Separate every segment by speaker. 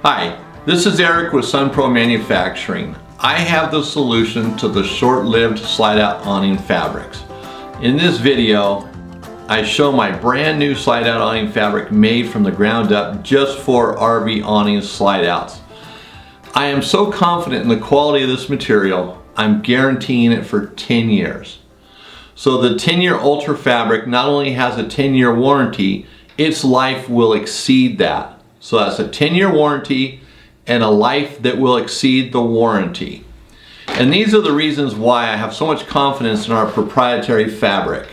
Speaker 1: Hi, this is Eric with Sunpro Manufacturing. I have the solution to the short-lived slide-out awning fabrics. In this video, I show my brand new slide-out awning fabric made from the ground up just for RV awnings slide-outs. I am so confident in the quality of this material, I'm guaranteeing it for 10 years. So the 10-year Ultra fabric not only has a 10-year warranty, its life will exceed that. So that's a 10-year warranty and a life that will exceed the warranty. And these are the reasons why I have so much confidence in our proprietary fabric.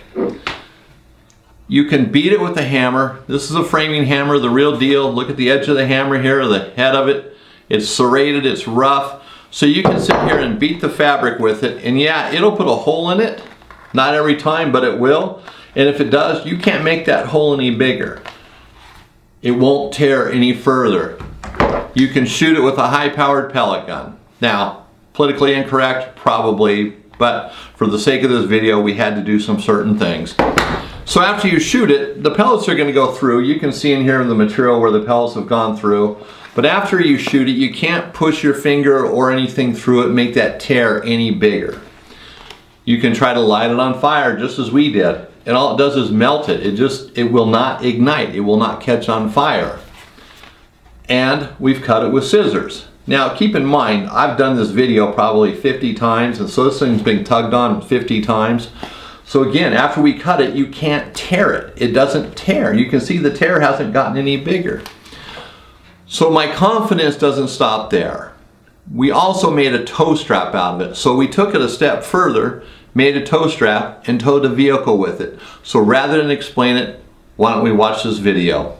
Speaker 1: You can beat it with a hammer. This is a framing hammer, the real deal. Look at the edge of the hammer here, the head of it. It's serrated, it's rough. So you can sit here and beat the fabric with it, and yeah, it'll put a hole in it. Not every time, but it will. And if it does, you can't make that hole any bigger. It won't tear any further. You can shoot it with a high-powered pellet gun. Now, politically incorrect, probably, but for the sake of this video, we had to do some certain things. So after you shoot it, the pellets are gonna go through. You can see in here the material where the pellets have gone through. But after you shoot it, you can't push your finger or anything through it and make that tear any bigger. You can try to light it on fire just as we did. And all it does is melt it. It will not ignite. It will not catch on fire. And we've cut it with scissors. Now keep in mind, I've done this video probably 50 times, and so this thing's been tugged on 50 times. So again, after we cut it, you can't tear it. It doesn't tear. You can see the tear hasn't gotten any bigger. So my confidence doesn't stop there. We also made a tow strap out of it. So we took it a step further, made a tow strap, and towed the vehicle with it. So rather than explain it, why don't we watch this video?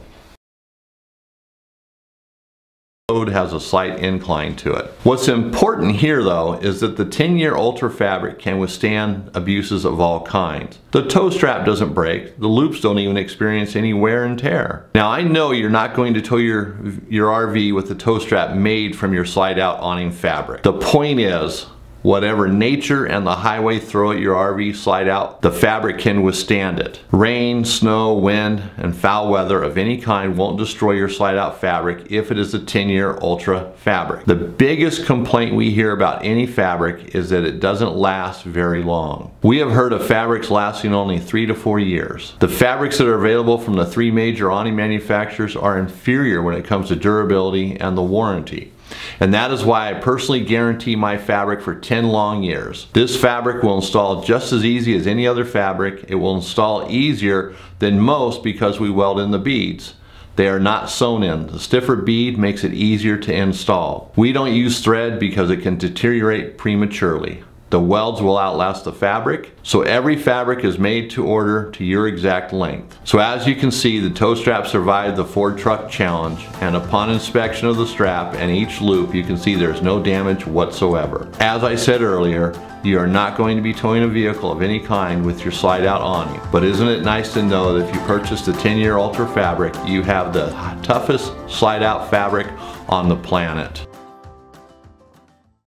Speaker 1: The road has a slight incline to it. What's important here though is that the 10-year Ultra fabric can withstand abuses of all kinds. The tow strap doesn't break, the loops don't even experience any wear and tear. Now I know you're not going to tow your RV with the tow strap made from your slide-out awning fabric. The point is, whatever nature and the highway throw at your RV slide out, the fabric can withstand it. Rain, snow, wind, and foul weather of any kind won't destroy your slide out fabric if it is a 10-year Ultra fabric. The biggest complaint we hear about any fabric is that it doesn't last very long. We have heard of fabrics lasting only 3 to 4 years. The fabrics that are available from the 3 major awning manufacturers are inferior when it comes to durability and the warranty. And that is why I personally guarantee my fabric for 10 long years. This fabric will install just as easy as any other fabric. It will install easier than most because we weld in the beads. They are not sewn in. The stiffer bead makes it easier to install. We don't use thread because it can deteriorate prematurely. The welds will outlast the fabric, so every fabric is made to order to your exact length. So as you can see, the tow strap survived the Ford truck challenge, and upon inspection of the strap and each loop, you can see there's no damage whatsoever. As I said earlier, you are not going to be towing a vehicle of any kind with your slide out awning. But isn't it nice to know that if you purchase the 10-year Ultra fabric, you have the toughest slide out fabric on the planet.